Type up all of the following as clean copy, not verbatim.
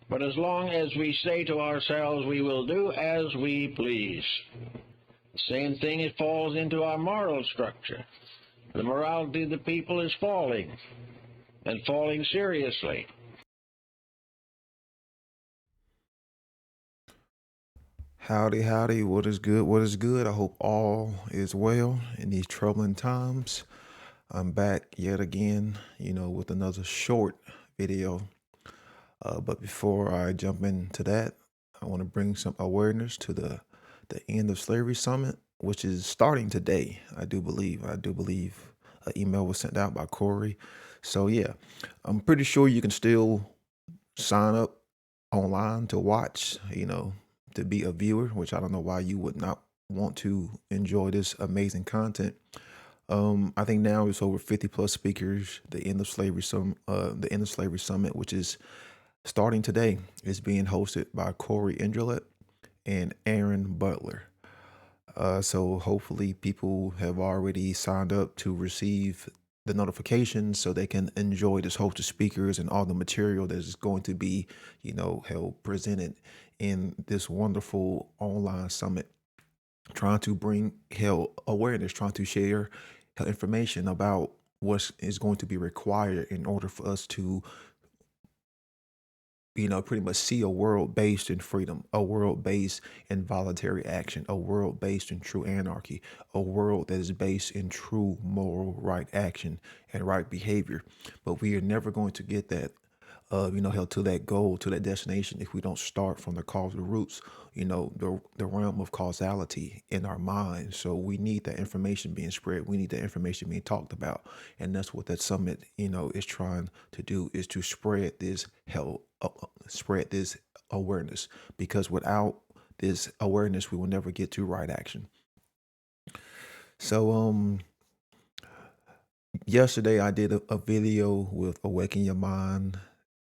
But as long as we say to ourselves we will do as we please, the same thing it falls into our moral structure. The morality of the people is falling, and falling seriously. Howdy, howdy. What is good? What is good? I hope all is well in these troubling times. I'm back yet again, with another short video. But before I jump into that, I want to bring some awareness to the End of Slavery Summit, which is starting today. I do believe. An email was sent out by Corey. So yeah, I'm pretty sure you can still sign up online to watch, to be a viewer, which I don't know why you would not want to enjoy this amazing content. I think now it's over 50 plus speakers. The End of Slavery Summit, which is starting today, is being hosted by Corey Indrelet and Aaron Butler. So hopefully people have already signed up to receive the notifications so they can enjoy this host of speakers and all the material that is going to be, held presented in this wonderful online summit, trying to bring hell awareness, trying to share information about what is going to be required in order for us to pretty much see a world based in freedom, a world based in voluntary action, a world based in true anarchy, a world that is based in true moral right action and right behavior. But we are never going to get that, held to that goal, to that destination, if we don't start from the causal roots, the realm of causality in our minds. So we need that information being spread. We need that information being talked about. And that's what that summit, is trying to do, is to spread this awareness, because without this awareness, we will never get to right action. So, yesterday I did a video with Awaken Your Mind,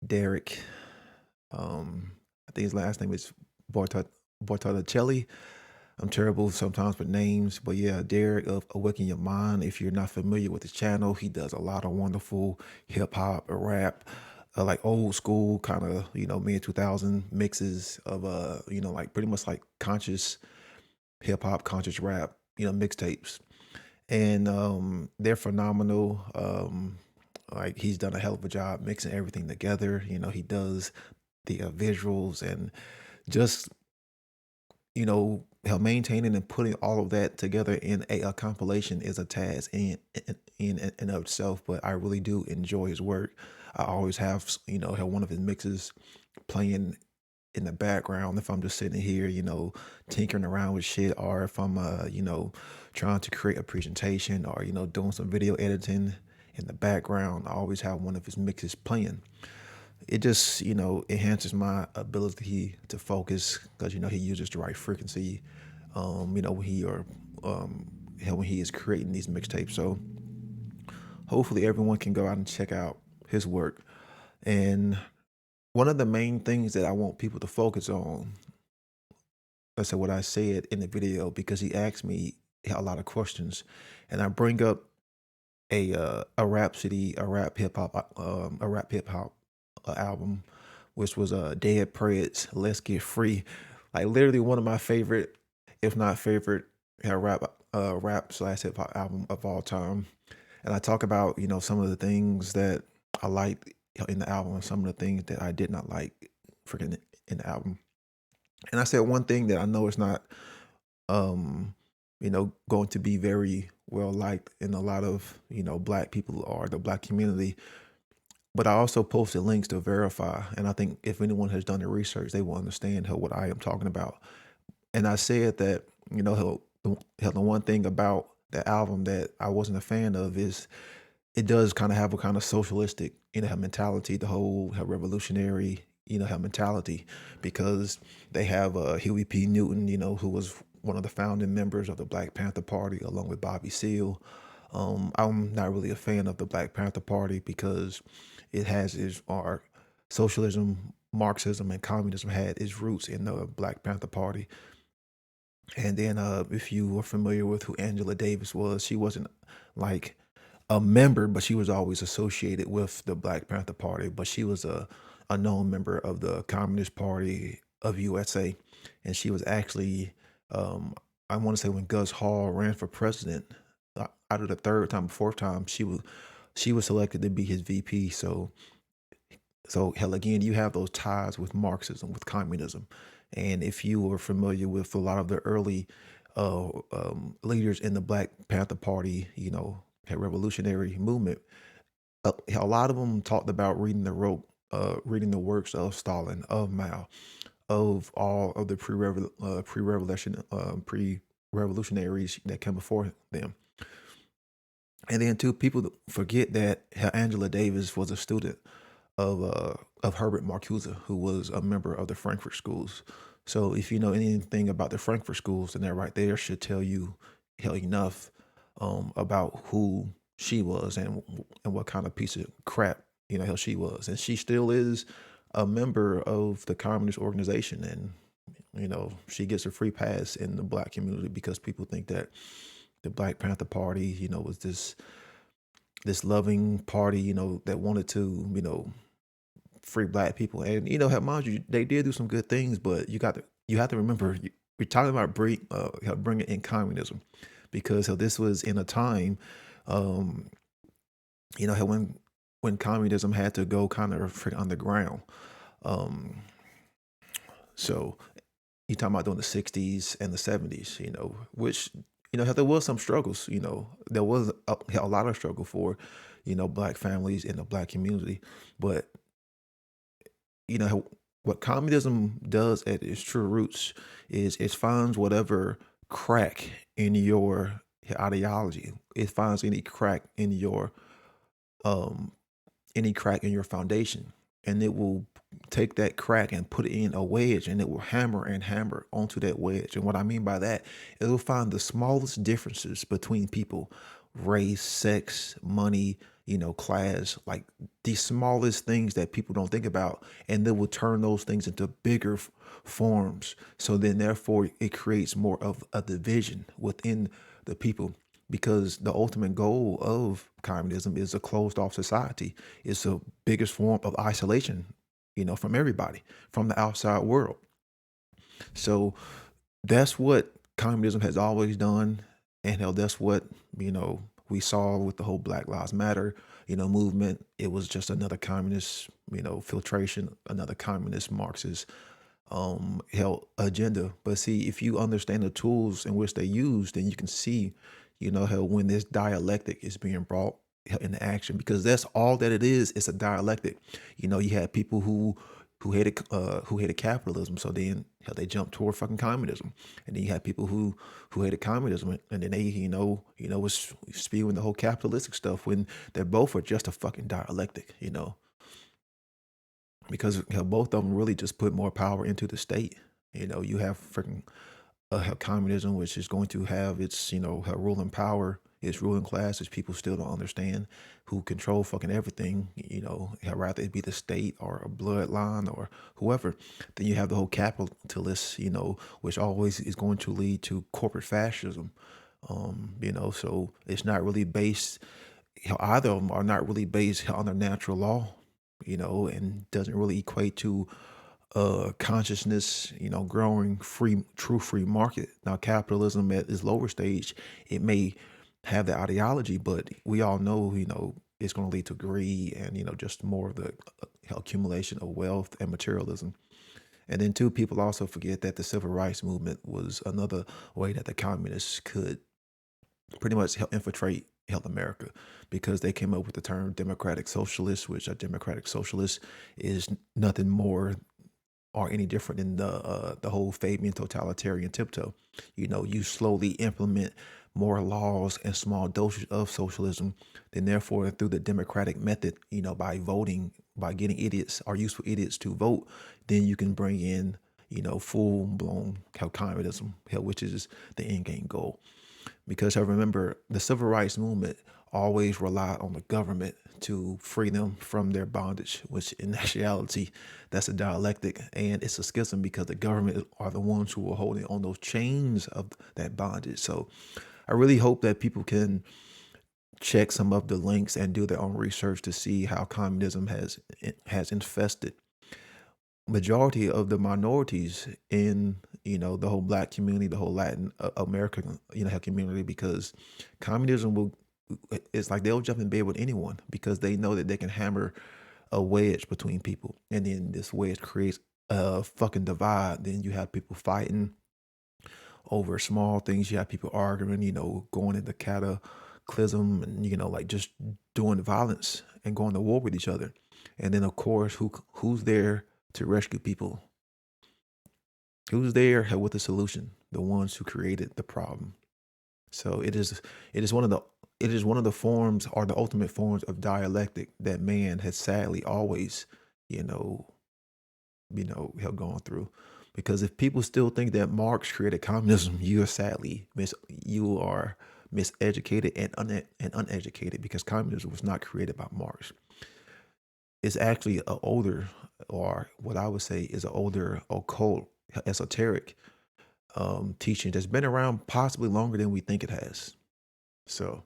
Derek. I think his last name is Bartolacelli. I'm terrible sometimes with names, but yeah, Derek of Awaken Your Mind. If you're not familiar with his channel, he does a lot of wonderful hip hop, rap, like old school kind of, mid 2000 mixes of, like pretty much like conscious hip hop, conscious rap, mixtapes. And they're phenomenal. Like he's done a hell of a job mixing everything together. He does the visuals and just maintaining and putting all of that together in a compilation is a task in and of itself. But I really do enjoy his work. I always have have one of his mixes playing in the background if I'm just sitting here, tinkering around with shit, or if I'm trying to create a presentation, or doing some video editing in the background. I always have one of his mixes playing. It just enhances my ability to focus, because he uses the right frequency when he is creating these mixtapes. So hopefully everyone can go out and check out his work. And one of the main things that I want people to focus on, I said what I said in the video, because he asked me a lot of questions, and I bring up a rap hip hop album, which was Dead Prez, Let's Get Free. Like literally one of my favorite, if not favorite, rap slash hip hop album of all time. And I talk about some of the things that I liked in the album, and some of the things that I did not like freaking in the album. And I said one thing that I know is not going to be very well liked in a lot of black people or the black community. But I also posted links to verify, and I think if anyone has done the research, they will understand what I am talking about. And I said that the one thing about the album that I wasn't a fan of is it does kind of have a kind of socialistic, mentality, the whole revolutionary, mentality, because they have Huey P. Newton, who was one of the founding members of the Black Panther Party, along with Bobby Seale. I'm not really a fan of the Black Panther Party because it has our socialism, Marxism, and communism had its roots in the Black Panther Party. And then, if you are familiar with who Angela Davis was, she wasn't like a member, but she was always associated with the Black Panther Party. But she was a a known member of the Communist Party of USA, and she was actually, I want to say when Gus Hall ran for president, out of the third time, fourth time, she was selected to be his VP. So hell, again, you have those ties with Marxism, with communism, and if you were familiar with a lot of the early leaders in the Black Panther Party, revolutionary movement, a lot of them talked about reading the works of Stalin, of Mao, of all of the pre-revolutionaries that came before them. And then too, people forget that Angela Davis was a student of Herbert Marcuse, who was a member of the Frankfurt schools. So if you know anything about the Frankfurt schools, then that right there should tell you hell enough about who she was and what kind of piece of crap hell she was, and she still is a member of the communist organization, and she gets a free pass in the Black community because people think that the Black Panther Party was this loving party that wanted to free Black people, and mind you, they did do some good things, but you have to remember, we're talking about bringing in communism, because this was in a time how when communism had to go kind of underground. So you talking about during the 60s and the 70s, which how there was some struggles. There was a lot of struggle for Black families in the Black community, but what communism does at its true roots is it finds whatever crack in your ideology. It finds any crack in your foundation, and it will take that crack and put it in a wedge, and it will hammer and hammer onto that wedge. And what I mean by that, it will find the smallest differences between people, race, sex, money, class, like the smallest things that people don't think about, and they will turn those things into bigger forms. So then therefore it creates more of a division within the people, because the ultimate goal of communism is a closed off society. It's the biggest form of isolation, from everybody, from the outside world. So that's what communism has always done. And hell, that's what, we saw with the whole Black Lives Matter, movement. It was just another communist, filtration, another communist Marxist agenda. But see, if you understand the tools in which they use, then you can see, how when this dialectic is being brought into action, because that's all that it is. It's a dialectic. You had people who hated capitalism, so then they jumped toward fucking communism, and then you had people who hated communism, and then they was spewing the whole capitalistic stuff, when they both are just a fucking dialectic, because both of them really just put more power into the state. You have freaking communism, which is going to have its her ruling power, its ruling class, which people still don't understand, who control fucking everything. Rather it be the state or a bloodline or whoever. Then you have the whole capitalist, which always is going to lead to corporate fascism. So it's not really based. Either of them are not really based on their natural law, and doesn't really equate to consciousness, growing true free market. Now, capitalism at its lower stage, it may have the ideology, but we all know, it's going to lead to greed and, just more of the accumulation of wealth and materialism. And then too, people also forget that the civil rights movement was another way that the communists could pretty much help infiltrate America, because they came up with the term democratic socialist, which a democratic socialist is nothing more or any different than the whole Fabian totalitarian tiptoe. You slowly implement more laws and small doses of socialism. Then therefore, through the democratic method, by voting, by getting idiots or useful idiots to vote, then you can bring in, full blown communism, which is the end game goal. Because I remember the civil rights movement always relied on the government to free them from their bondage, which in actuality, that's a dialectic, and it's a schism, because the government are the ones who are holding on those chains of that bondage. So I really hope that people can check some of the links and do their own research to see how communism has infested majority of the minorities in, the whole black community, the whole Latin American, community, because communism will, it's like they'll jump in bed with anyone because they know that they can hammer a wedge between people, and then this wedge creates a fucking divide. Then you have people fighting over small things. You have people arguing, going into cataclysm, and like just doing violence and going to war with each other. And then of course, who's there to rescue people? Who's there with the solution? The ones who created the problem. So it is one of the forms, or the ultimate forms, of dialectic that man has sadly always, you know, have gone through. Because if people still think that Marx created communism, you are miseducated and uneducated, because communism was not created by Marx. It's actually an older, or what I would say is an older occult, esoteric teaching that's been around possibly longer than we think it has. So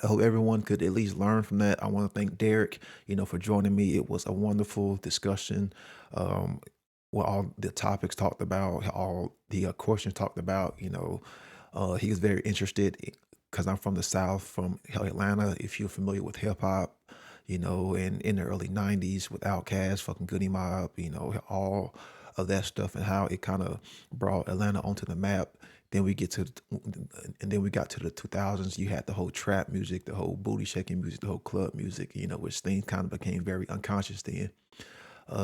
I hope everyone could at least learn from that. I want to thank Derek, for joining me. It was a wonderful discussion. What all the topics talked about, all the questions talked about. He was very interested because I'm from the South, from Atlanta. If you're familiar with hip hop, and in the early '90s with Outkast, fucking Goody Mob, all of that stuff, and how it kind of brought Atlanta onto the map. Then we got to the 2000s. You had the whole trap music, the whole booty shaking music, the whole club music, which things kind of became very unconscious then.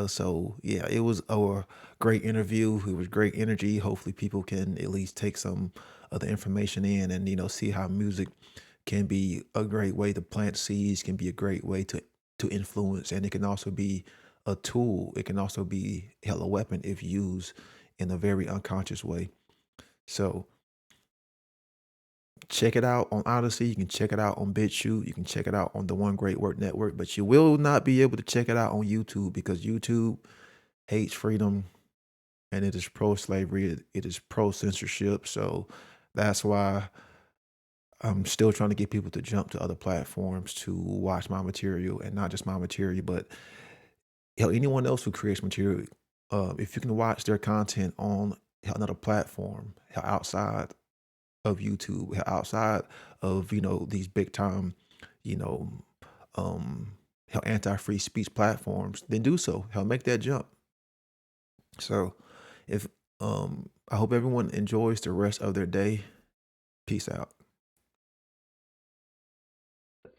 So yeah, it was a great interview. It was great energy. Hopefully people can at least take some of the information in, and see how music can be a great way to plant seeds, can be a great way to influence, and it can also be a tool. It can also be a weapon if used in a very unconscious way. So check it out on Odyssey. You can check it out on BitChute. You can check it out on the One Great Work Network, but you will not be able to check it out on YouTube, because YouTube hates freedom, and it is pro-slavery. It is pro-censorship. So that's why I'm still trying to get people to jump to other platforms to watch my material, and not just my material, but anyone else who creates material. If you can watch their content on another platform outside of YouTube, outside of these big time, you know, anti-free speech platforms, then do so. Make that jump. So, if I hope everyone enjoys the rest of their day. Peace out.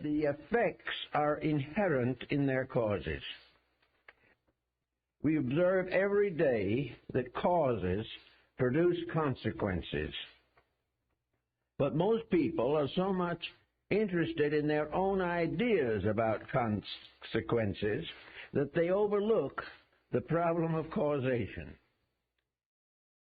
The effects are inherent in their causes. We observe every day that causes produce consequences. But most people are so much interested in their own ideas about consequences that they overlook the problem of causation.